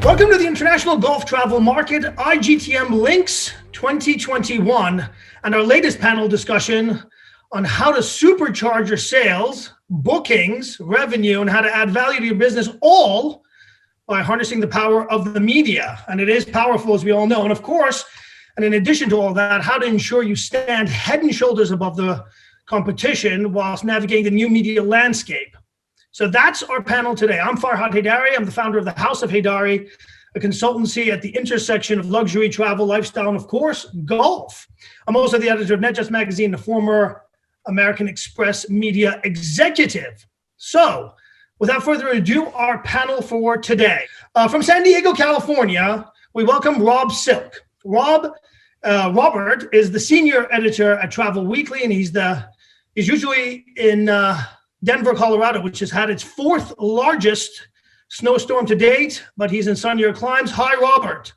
Welcome to the International Golf Travel Market, IGTM Links 2021, and our latest panel discussion on how to supercharge your sales, bookings, revenue, and how to add value to your business, all by harnessing the power of the media. And it is powerful, as we all know. And of course, and in addition to all that, how to ensure you stand head and shoulders above the competition whilst navigating the new media landscape. So that's our panel today. I'm Farhad Haydari. I'm the founder of the House of Haydari, a consultancy at the intersection of luxury, travel, lifestyle, and of course, golf. I'm also the editor of NetJust Magazine, the former American Express media executive. So without further ado, our panel for today. From San Diego, California, we welcome Rob Silk. Robert is the senior editor at Travel Weekly, and he's usually in Denver, Colorado, which has had its fourth largest snowstorm to date, but he's in sunnier climes. Hi, Robert.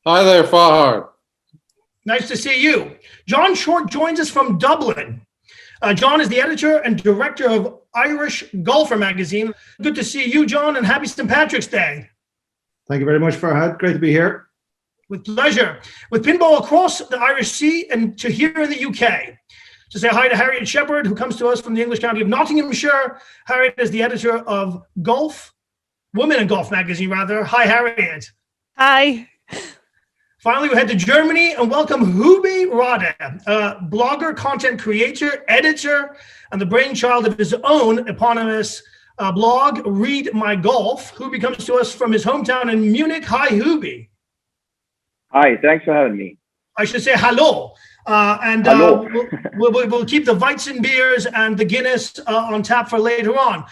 Hi there, Farhad. Nice to see you. John Short joins us from Dublin. John is the editor and director of Irish Golfer magazine. Good to see you, John, and happy St. Patrick's Day. Thank you very much, Farhad. Great to be here. With pleasure. With pinball across the Irish Sea and to here in the UK. To say hi to Harriet Shepherd, who comes to us from the English county of Nottinghamshire. Harriet is the editor of Women in Golf magazine, rather. Hi, Harriet. Hi. Finally, we head to Germany and welcome Hubi Rade, a blogger, content creator, editor, and the brainchild of his own eponymous blog, Read My Golf. Hubi comes to us from his hometown in Munich. Hi, Hubi. Hi, thanks for having me. I should say hello. Hello. We'll keep the Weizen beers and the Guinness on tap for later on.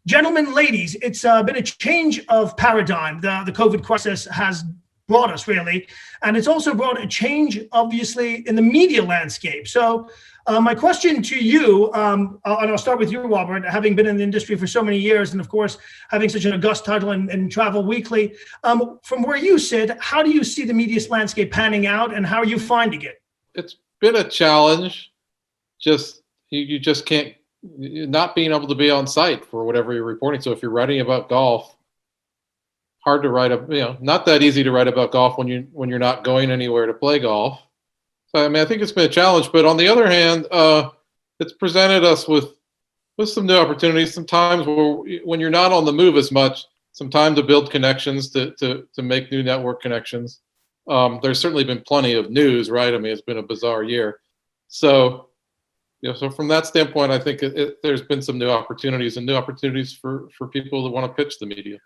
Gentlemen, ladies, it's been a change of paradigm. The COVID crisis has brought us, really. And it's also brought a change, obviously, in the media landscape. So my question to you, and I'll start with you, Robert, having been in the industry for so many years, and of course, having such an august title in Travel Weekly, from where you sit, how do you see the media landscape panning out, and how are you finding it? It's been a challenge. You just can't, not being able to be on site for whatever you're reporting. So if you're writing about golf, hard to write not that easy to write about golf when you're not going anywhere to play golf. So I mean, I think it's been a challenge. But on the other hand, it's presented us with some new opportunities. Sometimes when you're not on the move as much, some time to build connections, to make new network connections. There's certainly been plenty of news, right? I mean, it's been a bizarre year. So, so from that standpoint, I think there's been some new opportunities for people that want to pitch the media.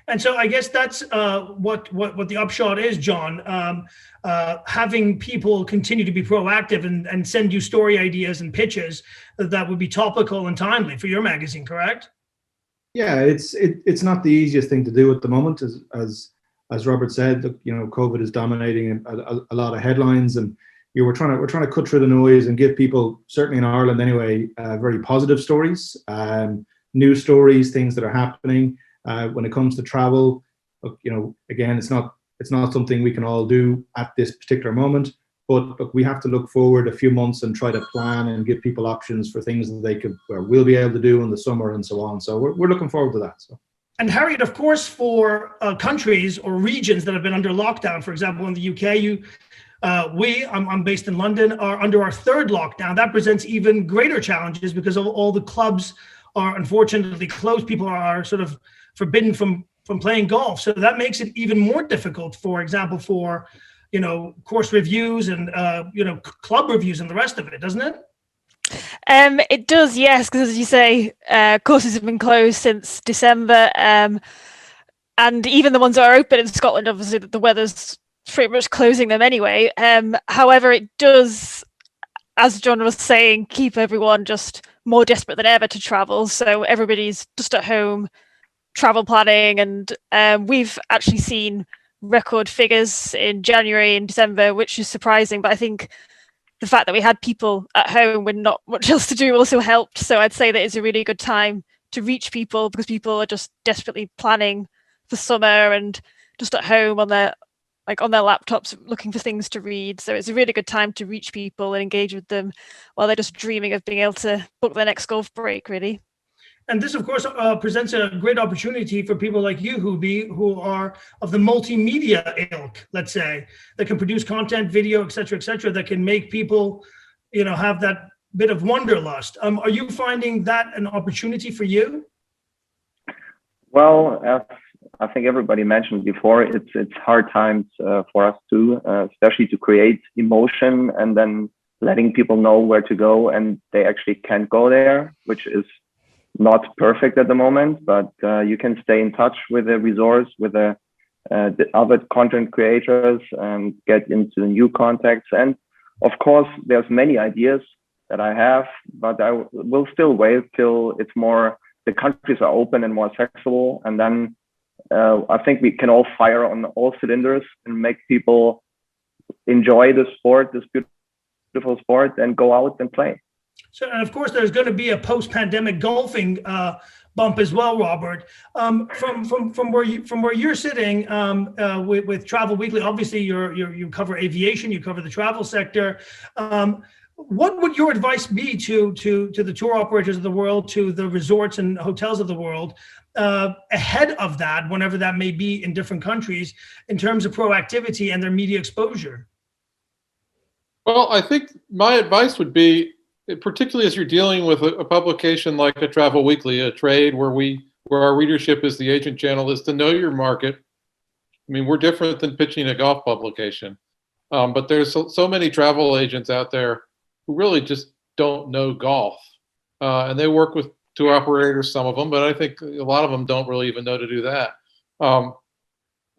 And so I guess that's what the upshot is, John. Having people continue to be proactive and send you story ideas and pitches that would be topical and timely for your magazine, correct? Yeah, it's not the easiest thing to do at the moment, as Robert said. COVID is dominating a lot of headlines, and we're trying to cut through the noise and give people, certainly in Ireland anyway, very positive stories, news stories, things that are happening. When it comes to travel, again, it's not something we can all do at this particular moment, but we have to look forward a few months and try to plan and give people options for things that they will be able to do in the summer and so on. So we're looking forward to that. So. And Harriet, of course, for countries or regions that have been under lockdown, for example, in the UK, I'm based in London, are under our third lockdown. That presents even greater challenges because of all the clubs are unfortunately closed. People are sort of forbidden from playing golf. So that makes it even more difficult, for example, for, course reviews and, club reviews and the rest of it, doesn't it? It does, yes, because as you say, courses have been closed since December. And even the ones that are open in Scotland, obviously the weather's pretty much closing them anyway. However, it does, as John was saying, keep everyone just more desperate than ever to travel. So everybody's just at home travel planning, and we've actually seen record figures in January and December, which is surprising. But I think the fact that we had people at home with not much else to do also helped. So I'd say that it's a really good time to reach people because people are just desperately planning for summer and just at home on their laptops looking for things to read. So it's a really good time to reach people and engage with them while they're just dreaming of being able to book their next golf break, really. And this, of course, presents a great opportunity for people like you, who are of the multimedia ilk, let's say, that can produce content, video, et cetera, that can make people, have that bit of wanderlust. Are you finding that an opportunity for you? Well, as I think everybody mentioned before, it's hard times for us too, especially to create emotion and then letting people know where to go, and they actually can't go there, which is not perfect at the moment, but you can stay in touch with the resource, with the other content creators, and get into new contacts. And of course, there's many ideas that I have, but I will still wait till the countries are open and more accessible, and then I think we can all fire on all cylinders and make people enjoy the sport, this beautiful sport, and go out and play. So, and of course, there's going to be a post-pandemic golfing bump as well, Robert. From where you're sitting with Travel Weekly, obviously you cover aviation, you cover the travel sector. What would your advice be to the tour operators of the world, to the resorts and hotels of the world, ahead of that, whenever that may be in different countries, in terms of proactivity and their media exposure? Well, I think my advice would be, particularly as you're dealing with a publication like a Travel Weekly, a trade where our readership is the agent channel, is to know your market. I mean, we're different than pitching a golf publication, but there's so many travel agents out there who really just don't know golf, and they work with tour operators, some of them, but I think a lot of them don't really even know to do that. And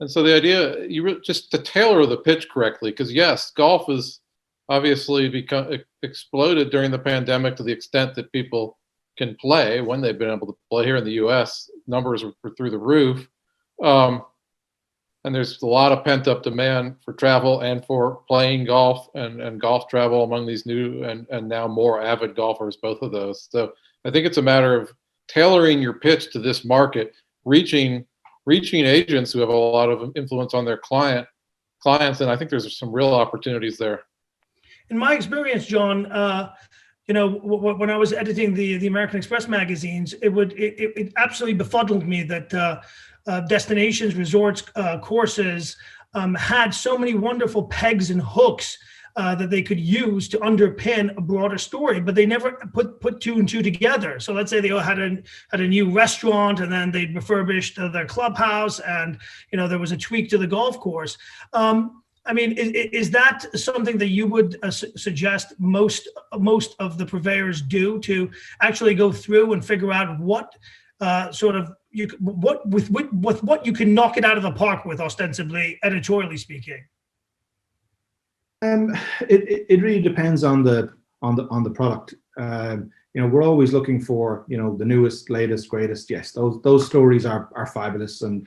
so the idea, just to tailor the pitch correctly, because yes, golf is obviously exploded during the pandemic to the extent that people can play when they've been able to play. Here in the US, numbers were through the roof. And there's a lot of pent up demand for travel and for playing golf and golf travel among these new and now more avid golfers, both of those. So I think it's a matter of tailoring your pitch to this market, reaching agents who have a lot of influence on their clients. And I think there's some real opportunities there. In my experience, John, when I was editing the American Express magazines, it absolutely befuddled me that destinations, resorts, courses had so many wonderful pegs and hooks that they could use to underpin a broader story, but they never put two and two together. So let's say they all had a new restaurant, and then they'd refurbished their clubhouse, and there was a tweak to the golf course. I mean, is that something that you would suggest most of the purveyors do, to actually go through and figure out what what you can knock it out of the park with, ostensibly, editorially speaking? It really depends on the product. We're always looking for the newest, latest, greatest. Yes, those stories are fabulous, and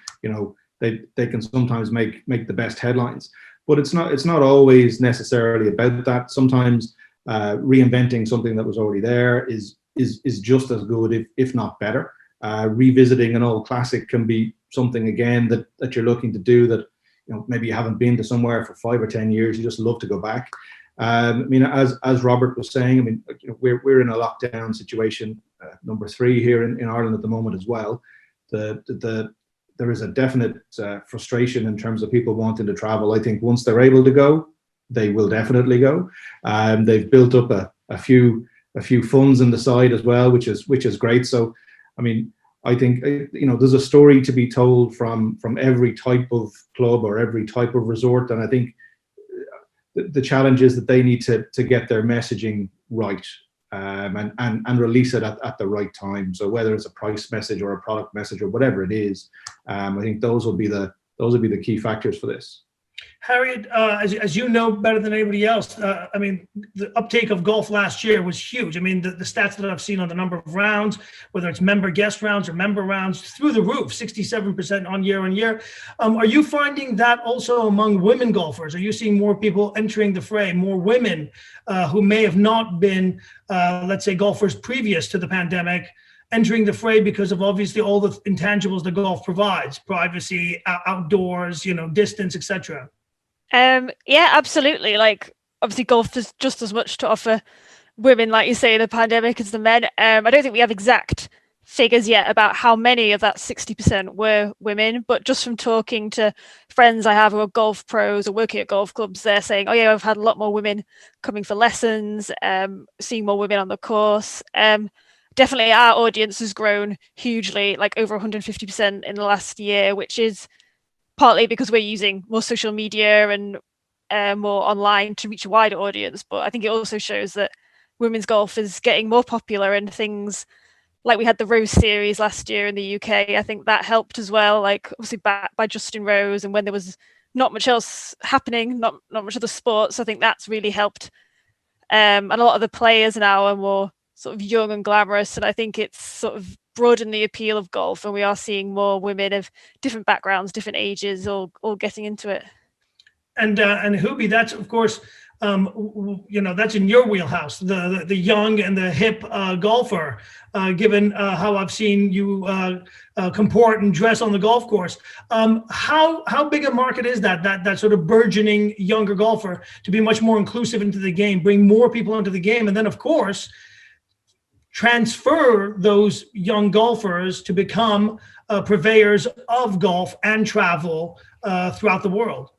they can sometimes make the best headlines. But it's not always necessarily about that. Sometimes reinventing something that was already there is just as good, if not better. Revisiting an old classic can be something again that you're looking to do, that maybe you haven't been to somewhere for 5 or 10 years. You just love to go back. I mean, as Robert was saying, I mean, we're in a lockdown situation, number 3 here in Ireland at the moment as well. There is a definite frustration in terms of people wanting to travel. I think once they're able to go, they will definitely go. They've built up a few funds on the side as well, which is great. So, I mean, I think there's a story to be told from every type of club or every type of resort, and I think the challenge is that they need to get their messaging right. And release it at the right time. So whether it's a price message or a product message or whatever it is, I think those will be the key factors for this. Harriet, as you know better than anybody else, I mean, the uptake of golf last year was huge. I mean, the stats that I've seen on the number of rounds, whether it's member guest rounds or member rounds, through the roof, 67% on year. Are you finding that also among women golfers? Are you seeing more people entering the fray, more women who may have not been, let's say, golfers previous to the pandemic, entering the fray because of obviously all the intangibles that golf provides: privacy, outdoors, distance, etc.? Yeah, absolutely. Like, obviously golf has just as much to offer women, like you say, in the pandemic, as the men. I don't think we have exact figures yet about how many of that 60% were women, but just from talking to friends I have who are golf pros or working at golf clubs, they're saying, oh yeah, I've had a lot more women coming for lessons, seeing more women on the course. Definitely our audience has grown hugely, like over 150% in the last year, which is partly because we're using more social media and more online to reach a wider audience. But I think it also shows that women's golf is getting more popular, and things like we had the Rose series last year in the UK. I think that helped as well, like obviously backed by Justin Rose, and when there was not much else happening, not much other sports, I think that's really helped. And a lot of the players now are more sort of young and glamorous, and I think it's sort of broadened the appeal of golf, and we are seeing more women of different backgrounds, different ages, all getting into it. And Hubie, that's of course, that's in your wheelhouse, the young and the hip golfer. Given how I've seen you comport and dress on the golf course, how big a market is that sort of burgeoning younger golfer to be much more inclusive into the game, bring more people into the game, and then of course transfer those young golfers to become purveyors of golf and travel throughout the world?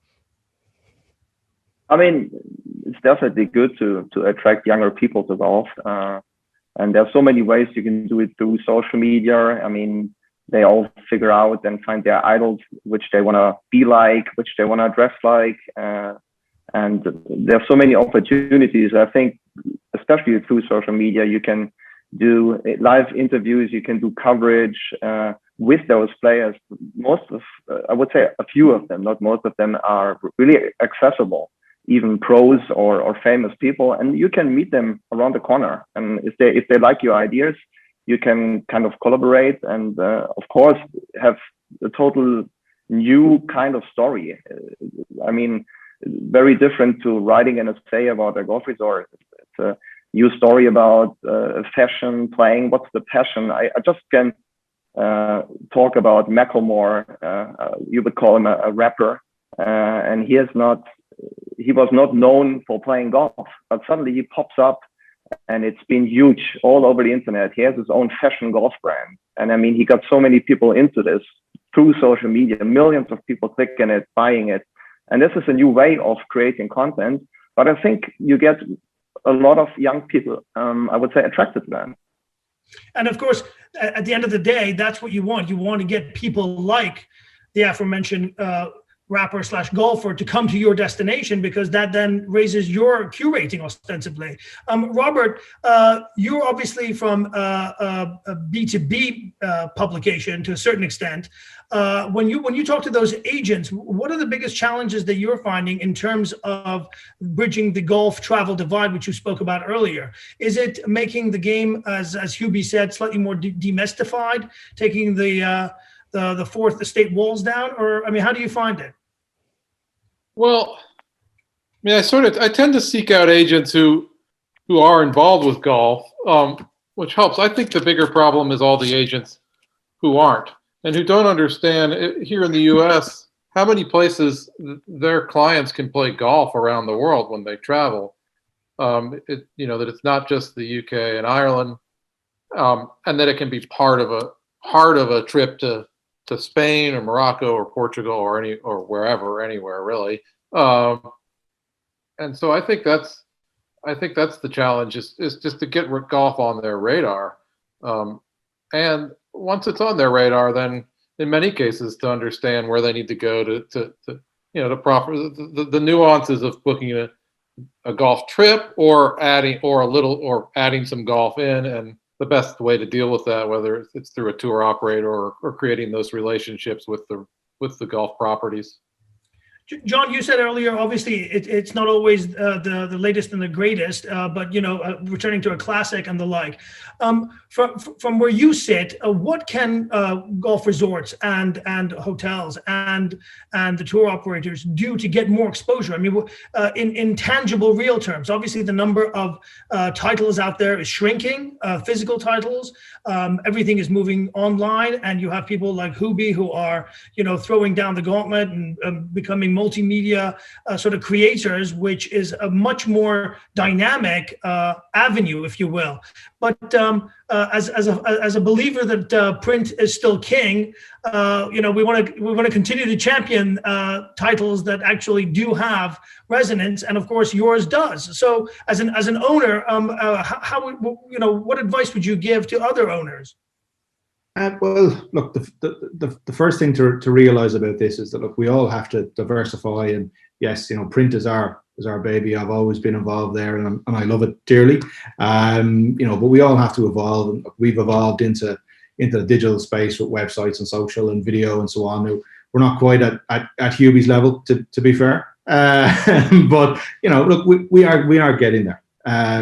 I mean, it's definitely good to attract younger people to golf. And there's so many ways you can do it through social media. I mean, they all figure out and find their idols, which they want to be like, which they want to dress like. And there's so many opportunities. I think, especially through social media, you can do live interviews, you can do coverage with those players. Most of, I would say a few of them, not most of them, are really accessible, even pros or famous people, and you can meet them around the corner. And if they like your ideas, you can kind of collaborate and of course have a total new kind of story. I mean, very different to writing an essay about a golf resort. It's a new story about fashion, playing. What's the passion? I just can talk about Macklemore. You would call him a rapper, and he was not known for playing golf, but suddenly he pops up and it's been huge all over the internet. He has his own fashion golf brand. And I mean, he got so many people into this through social media, millions of people clicking it, buying it. And this is a new way of creating content. But I think you get a lot of young people, I would say, attracted to that. And of course, at the end of the day, that's what you want. You want to get people like the aforementioned rapper / golfer to come to your destination, because that then raises your Q rating ostensibly. Robert, you're obviously from a B2B publication to a certain extent. When you talk to those agents, what are the biggest challenges that you're finding in terms of bridging the golf travel divide, which you spoke about earlier? Is it making the game, as Hubie said, slightly more demystified, taking the fourth estate walls down? Or, I mean, how do you find it? Well, I mean, I tend to seek out agents who are involved with golf, which helps. I think the bigger problem is all the agents who aren't and who don't understand here in the U.S. how many places their clients can play golf around the world when they travel. That it's not just the UK and Ireland, and that it can be part of a trip to Spain or Morocco or Portugal or anywhere really. And so I think that's the challenge is just to get golf on their radar. And once it's on their radar, then in many cases to understand where they need to go to proper the nuances of booking a golf trip or adding some golf in, and the best way to deal with that, whether it's through a tour operator or creating those relationships with the golf properties. John, you said earlier, obviously it's not always the latest and the greatest, but returning to a classic and the like. From where you sit, what can golf resorts and hotels and the tour operators do to get more exposure? I mean, in tangible, real terms, obviously the number of titles out there is shrinking, physical titles. Everything is moving online, and you have people like Hubie who are throwing down the gauntlet and becoming having multimedia sort of creators, which is a much more dynamic avenue, if you will. But as a believer that print is still king, we want to continue to champion titles that actually do have resonance, and of course yours does. So as an owner, what advice would you give to other owners? Well, look, the first thing to realize about this is that, look, we all have to diversify, and yes, print is our baby. I've always been involved there, and I love it dearly. But we all have to evolve, and we've evolved into the digital space with websites and social and video and so on. Now, we're not quite at Hubie's level, to be fair, but look, we are getting there.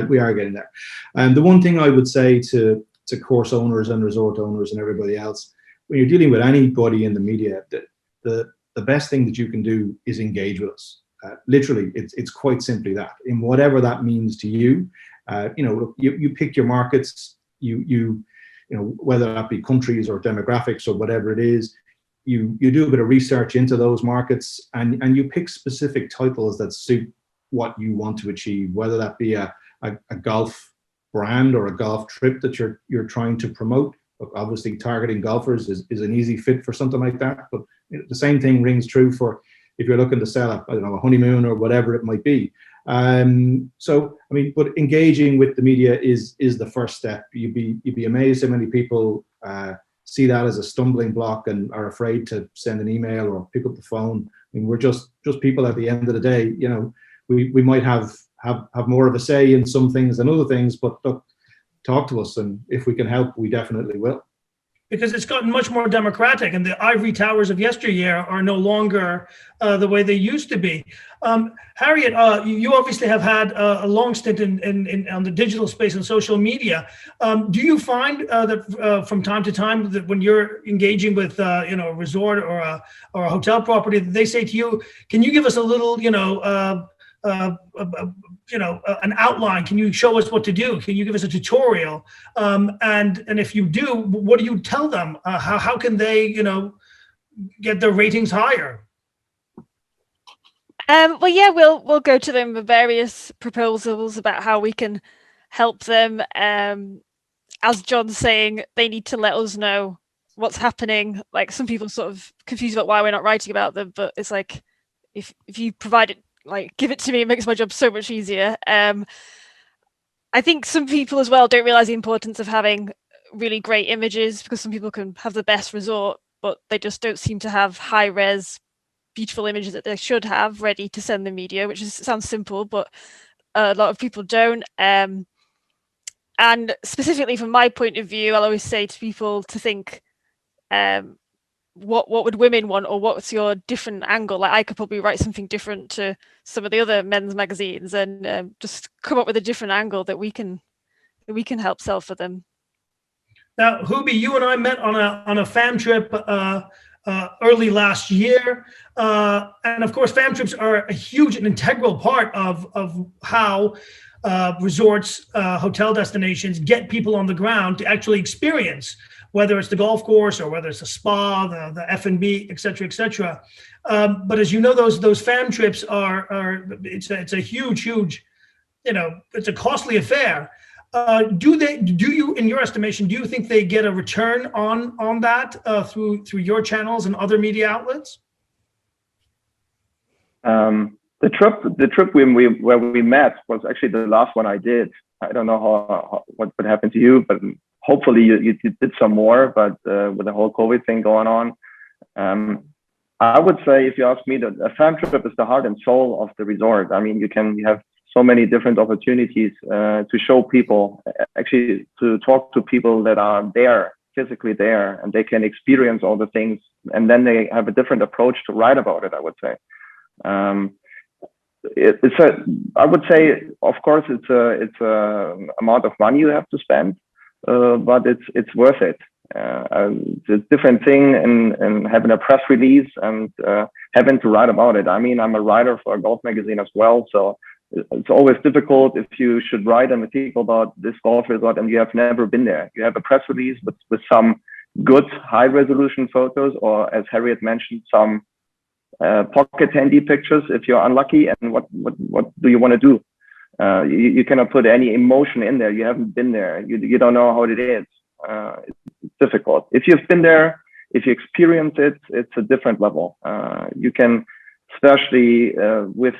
We are getting there. And the one thing I would say to course owners and resort owners and everybody else, when you're dealing with anybody in the media, the best thing that you can do is engage with us. Literally, it's quite simply that. In whatever that means to you, look, you pick your markets. You whether that be countries or demographics or whatever it is, you do a bit of research into those markets, and you pick specific titles that suit what you want to achieve, whether that be a golf brand or a golf trip that you're trying to promote. Look, obviously targeting golfers is an easy fit for something like that, but the same thing rings true for if you're looking to sell a honeymoon or whatever it might be. But engaging with the media is the first step. You'd be amazed how many people see that as a stumbling block and are afraid to send an email or pick up the phone. I mean, we're just people at the end of the day. We might have more of a say in some things than other things, but look, talk to us, and if we can help, we definitely will. Because it's gotten much more democratic, and the ivory towers of yesteryear are no longer the way they used to be. Harriet, you obviously have had a long stint on the digital space and social media. Do you find that from time to time that when you're engaging with a resort or a hotel property, that they say to you, "Can you give us a little, an outline? Can you show us what to do? Can you give us a tutorial?" And if you do, what do you tell them? How can they, get their ratings higher? We'll go to them with various proposals about how we can help them. As John's saying, they need to let us know what's happening. Like, some people sort of confused about why we're not writing about them, but it's like, if you provide it, like, give it to me, it makes my job so much easier. I think some people as well don't realize the importance of having really great images, because some people can have the best resort, but they just don't seem to have high res, beautiful images that they should have ready to send the media, which sounds simple, but a lot of people don't. And specifically from my point of view, I'll always say to people to think, what would women want, or what's your different angle? Like, I could probably write something different to some of the other men's magazines, and just come up with a different angle that we can help sell for them. Now, Hubie, you and I met on a fam trip early last year, and of course, fam trips are a huge and integral part of how resorts, hotel destinations get people on the ground to actually experience, whether it's the golf course or whether it's a spa, the F&B, et cetera, et cetera. But as you know, those fam trips it's a huge, it's a costly affair. Do you, in your estimation, do you think they get a return on that through your channels and other media outlets? The trip where we met was actually the last one I did. I don't know what would happen to you, but hopefully you did some more. But with the whole COVID thing going on, I would say, if you ask me, that a fam trip is the heart and soul of the resort. I mean, you have so many different opportunities to show people, actually to talk to people that are there, physically there, and they can experience all the things, and then they have a different approach to write about it, I would say. I would say, of course, it's a amount of money you have to spend, but it's worth it. It's a different thing in having a press release and having to write about it. I mean, I'm a writer for a golf magazine as well, so it's always difficult if you should write an article about this golf resort and you have never been there. You have a press release with some good high resolution photos, or as Harriet mentioned, some pocket handy pictures if you're unlucky, and what do you want to do? You cannot put any emotion in there. You haven't been there. You don't know how it is. It's difficult. If you've been there, if you experience it, it's a different level. You can, especially with,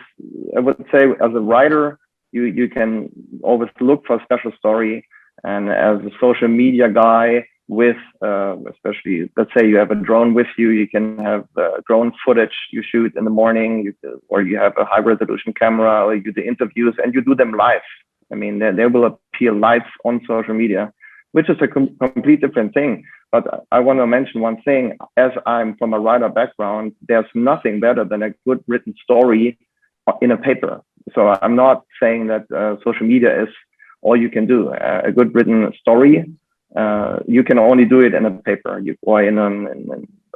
I would say, as a writer, you can always look for a special story. And as a social media guy, with especially, let's say you have a drone with you, you can have drone footage you shoot in the morning, or you have a high resolution camera, or you do the interviews and you do them live. I mean, they will appear live on social media, which is a complete different thing. But I want to mention one thing. As I'm from a writer background, there's nothing better than a good written story in a paper. So I'm not saying that social media is all you can do. A good written story, you can only do it in a paper, or in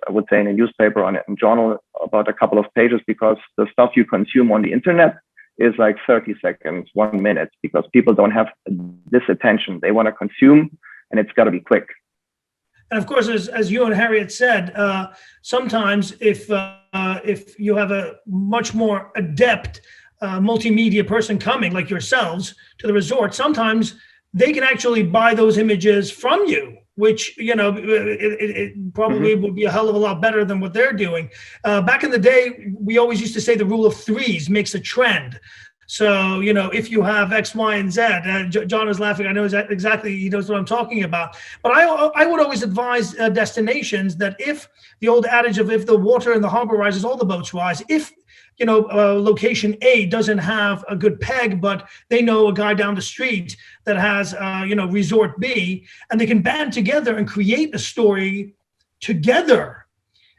I would say in a newspaper, or in a journal, about a couple of pages, because the stuff you consume on the internet is like 30 seconds, 1 minute, because people don't have this attention. They want to consume, and it's got to be quick. And of course, as you and Harriet said, sometimes if you have a much more adept multimedia person coming, like yourselves, to the resort, sometimes they can actually buy those images from you, which, it probably would be a hell of a lot better than what they're doing. Back in the day, we always used to say the rule of threes makes a trend. So, if you have X, Y, and Z, John is laughing. I know exactly, he knows what I'm talking about. But I would always advise destinations that if the old adage of if the water in the harbor rises, all the boats rise, if location A doesn't have a good peg, but they know a guy down the street that has, resort B, and they can band together and create a story together,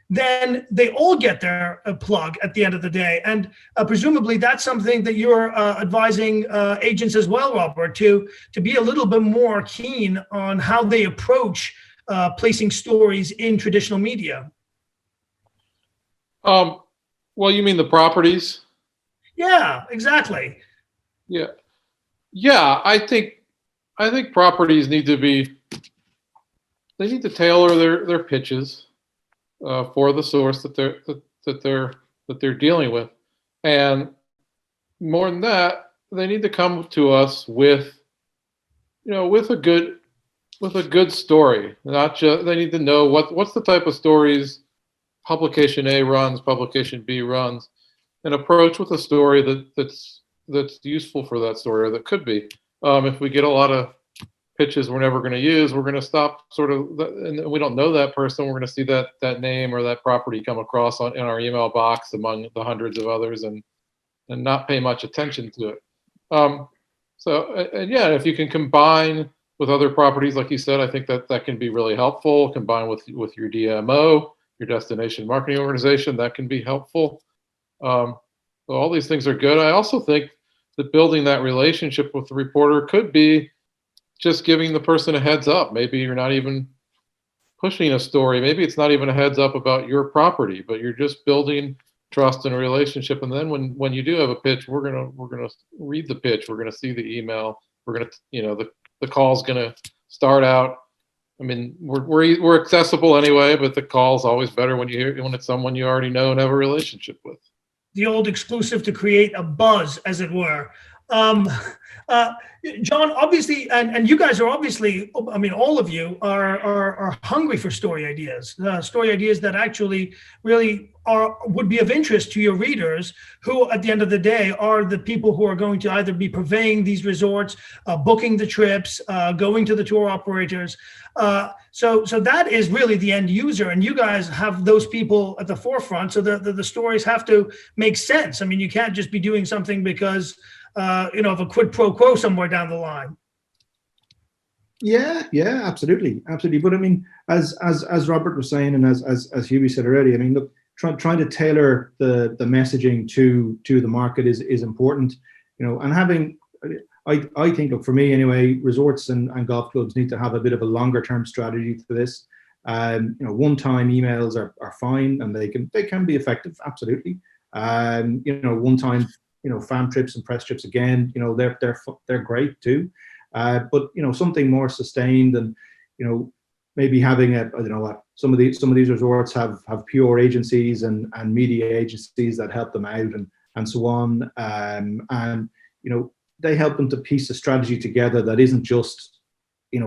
then they all get their plug at the end of the day. And presumably that's something that you're advising agents as well, Robert, to be a little bit more keen on how they approach placing stories in traditional media. Well, you mean the properties? Yeah, exactly. Yeah. I think properties need to tailor their pitches for the source that they're dealing with, and more than that, they need to come to us with a good story. Not just, they need to know what's the type of stories publication A runs, publication B runs, and approach with a story that's useful for that story, or that could be. If we get a lot of pitches we're never going to use, we're going to stop and we don't know that person, we're going to see that name or that property come across in our email box among the hundreds of others, and not pay much attention to it. If you can combine with other properties, like you said, I think that can be really helpful. Combine with your DMO, your destination marketing organization, that can be helpful. So all these things are good. I also think that building that relationship with the reporter could be just giving the person a heads up. Maybe you're not even pushing a story. Maybe it's not even a heads up about your property, but you're just building trust and a relationship. And then when you do have a pitch, we're gonna read the pitch. We're gonna see the email. We're gonna the call's gonna start out. I mean, we're accessible anyway, but the call's always better when it's someone you already know and have a relationship with. The old exclusive to create a buzz, as it were. John, obviously, and you guys are obviously, I mean, all of you are hungry for story ideas that actually really would be of interest to your readers, who at the end of the day are the people who are going to either be purveying these resorts, booking the trips, going to the tour operators. So that is really the end user, and you guys have those people at the forefront. So the stories have to make sense. I mean, you can't just be doing something because of a quid pro quo somewhere down the line. Yeah, absolutely. But I mean, as Robert was saying, and as Hubie said already, I mean, look, trying to tailor the messaging to the market is important, and having, I think, look, for me anyway, resorts and golf clubs need to have a bit of a longer term strategy for this. One-time emails are fine, and they can be effective, absolutely. One-time fan trips and press trips, again, they're great too. But something more sustained, and maybe having some of these resorts have pure agencies and media agencies that help them out and so on, and they help them to piece a strategy together that isn't just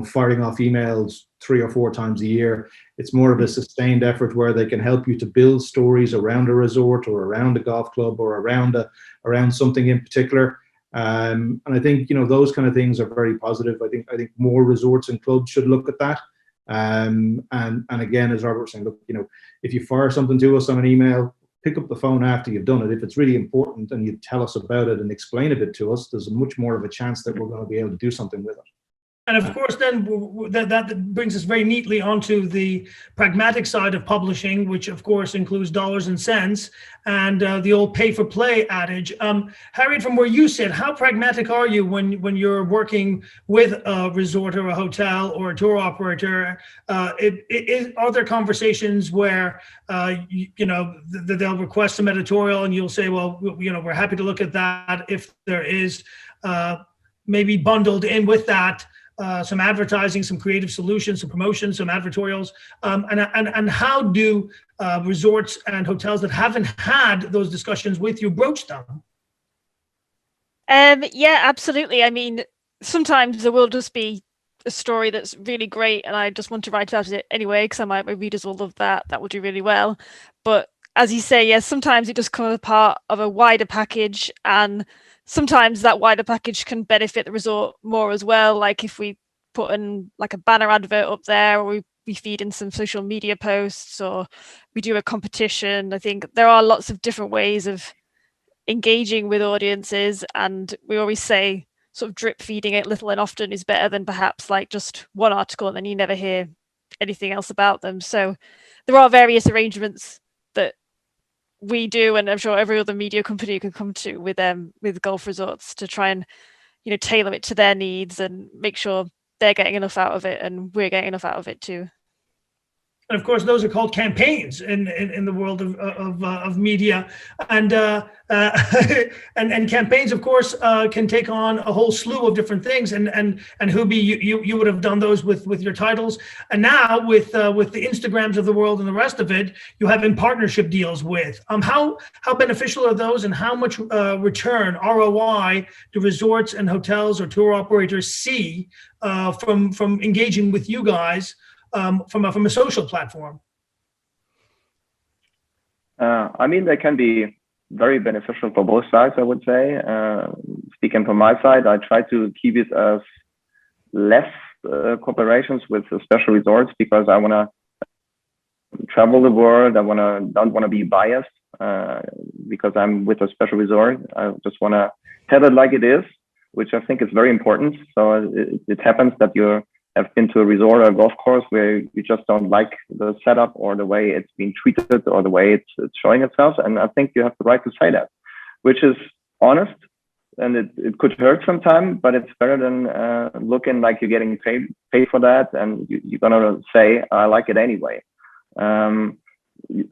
firing off emails 3 or 4 times a year. It's more of a sustained effort where they can help you to build stories around a resort or around a golf club or around something in particular. And I think those kind of things are very positive. I think more resorts and clubs should look at that. And again, as Robert was saying, look, if you fire something to us on an email, pick up the phone after you've done it. If it's really important and you tell us about it and explain a bit to us, there's much more of a chance that we're going to be able to do something with it. And of course, then that brings us very neatly onto the pragmatic side of publishing, which of course includes dollars and cents and the old pay for play adage. Harriet, from where you sit, how pragmatic are you when you're working with a resort or a hotel or a tour operator? Are there conversations where they'll request some editorial and you'll say, well, we're happy to look at that if there is maybe bundled in with that some advertising, some creative solutions, some promotions, some advertorials, and how do resorts and hotels that haven't had those discussions with you broach them? Yeah, absolutely. I mean, sometimes there will just be a story that's really great and I just want to write about it anyway because my readers will love that. That will do really well. But as you say, yes, sometimes it does come as part of a wider package, and sometimes that wider package can benefit the resort more as well. Like if we put in like a banner advert up there, or we feed in some social media posts, or we do a competition. I think there are lots of different ways of engaging with audiences, and we always say sort of drip feeding it little and often is better than perhaps like just one article and then you never hear anything else about them. So there are various arrangements that we do, and I'm sure every other media company can come to with golf resorts to try and tailor it to their needs and make sure they're getting enough out of it and we're getting enough out of it too. And of course, those are called campaigns in the world of media, and campaigns, of course, can take on a whole slew of different things. And Hubi, you would have done those with your titles, and now with the Instagrams of the world and the rest of it, you have in partnership deals with. How beneficial are those, and how much return ROI do resorts and hotels or tour operators see from engaging with you guys? From a social platform? I mean, they can be very beneficial for both sides, I would say. Speaking from my side, I try to keep it as less cooperations with special resorts because I want to travel the world. I don't want to be biased because I'm with a special resort. I just want to tell it like it is, which I think is very important. So it happens that you have been to a resort or a golf course where you just don't like the setup or the way it's being treated or the way it's showing itself. And I think you have the right to say that, which is honest, and it could hurt sometimes, but it's better than looking like you're getting paid for that and you're gonna say, I like it anyway.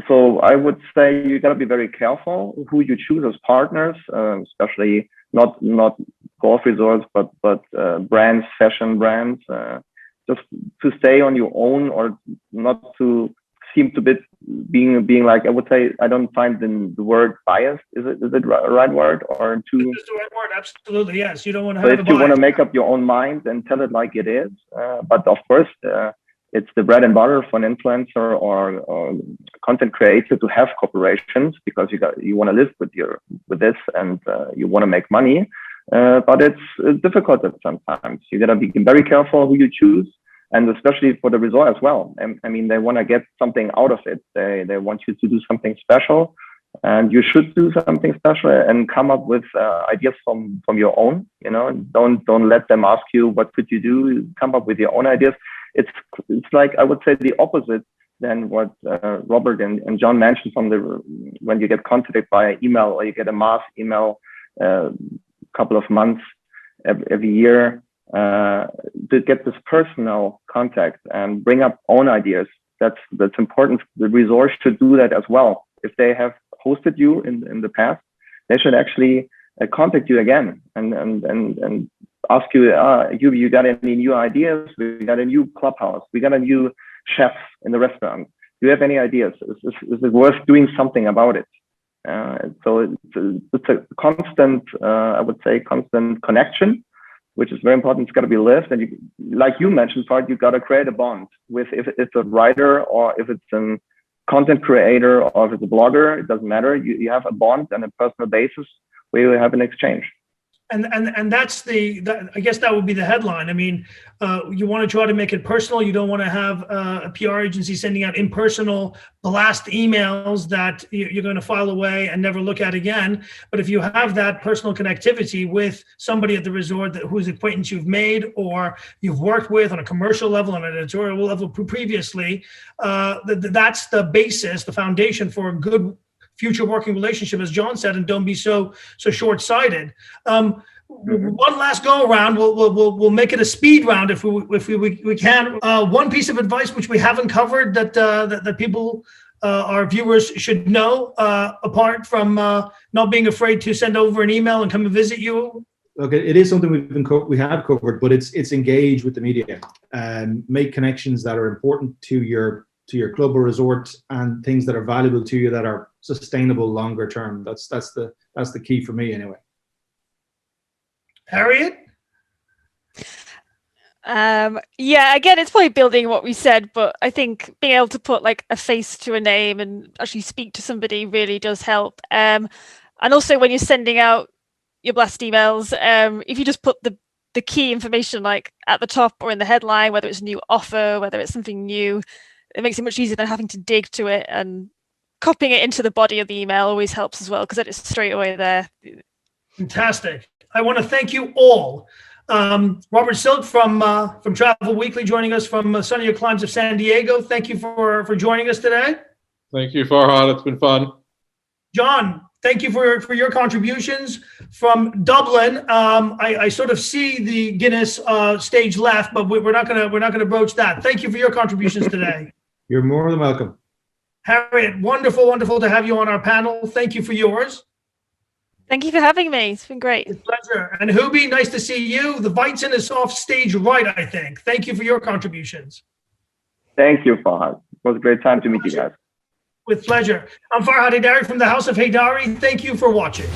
So I would say you gotta be very careful who you choose as partners, especially not golf resorts, but brands, fashion brands, just to stay on your own or not to seem to be being like, I would say, I don't find the word biased. Is it the right word or to? It's the right word. Absolutely, yes. You don't want to have. So if you want to bias. make up your own mind and tell it like it is, but of course, it's the bread and butter for an influencer or content creator to have corporations because you want to live with this and you want to make money. But it's difficult at sometimes. You gotta be very careful who you choose, and especially for the resort as well. I mean, they want to get something out of it. They want you to do something special, and you should do something special and come up with ideas from your own. Don't let them ask you what could you do. Come up with your own ideas. It's like, I would say, the opposite than what Robert and John mentioned when you get contacted by email or you get a mass email. Couple of months every year to get this personal contact and bring up own ideas. That's important. The resort should do that as well. If they have hosted you in the past, they should actually contact you again and ask you, you got any new ideas? We got a new clubhouse. We got a new chefs in the restaurant. Do you have any ideas? Is it worth doing something about it? So it's a constant, I would say, constant connection, which is very important. It's got to be lived, and you, like you mentioned, Fard, you've got to create a bond with, if it's a writer or if it's a content creator or if it's a blogger, it doesn't matter. You have a bond on a personal basis where you have an exchange. And that's I guess that would be the headline. I mean, you want to try to make it personal. You don't want to have a PR agency sending out impersonal blast emails that you're going to file away and never look at again. But if you have that personal connectivity with somebody at the resort whose acquaintance you've made or you've worked with on a commercial level, on an editorial level previously, that's the basis, the foundation for a good future working relationship, as John said, and don't be so short-sighted. One last go around. We'll make it a speed round if we can. One piece of advice which we haven't covered that people, our viewers, should know, apart from not being afraid to send over an email and come and visit you. Look, it is something we have covered, but it's engage with the media and make connections that are important to your club or resort and things that are valuable to you that are sustainable longer term. That's the key for me anyway. Harriet? Yeah, again, it's probably building what we said, but I think being able to put like a face to a name and actually speak to somebody really does help. And also when you're sending out your blast emails, if you just put the key information like at the top or in the headline, whether it's a new offer, whether it's something new, it makes it much easier than having to dig to it, and copying it into the body of the email always helps as well, because it is straight away there. Fantastic. I want to thank you all. Robert Silk from Travel Weekly joining us from sunnier climes of San Diego. Thank you for joining us today. Thank you, Farhad. It's been fun. John, thank you for your contributions from Dublin. I sort of see the Guinness stage left, but we're not gonna broach that. Thank you for your contributions today. You're more than welcome. Harriet, wonderful to have you on our panel. Thank you for yours. Thank you for having me. It's been great. It's a pleasure. And Hubi, nice to see you. The Weizen is off stage right, I think. Thank you for your contributions. Thank you, Farhad. It was a great time to meet you guys. With pleasure. I'm Farhad Haidari from the House of Haidari. Thank you for watching.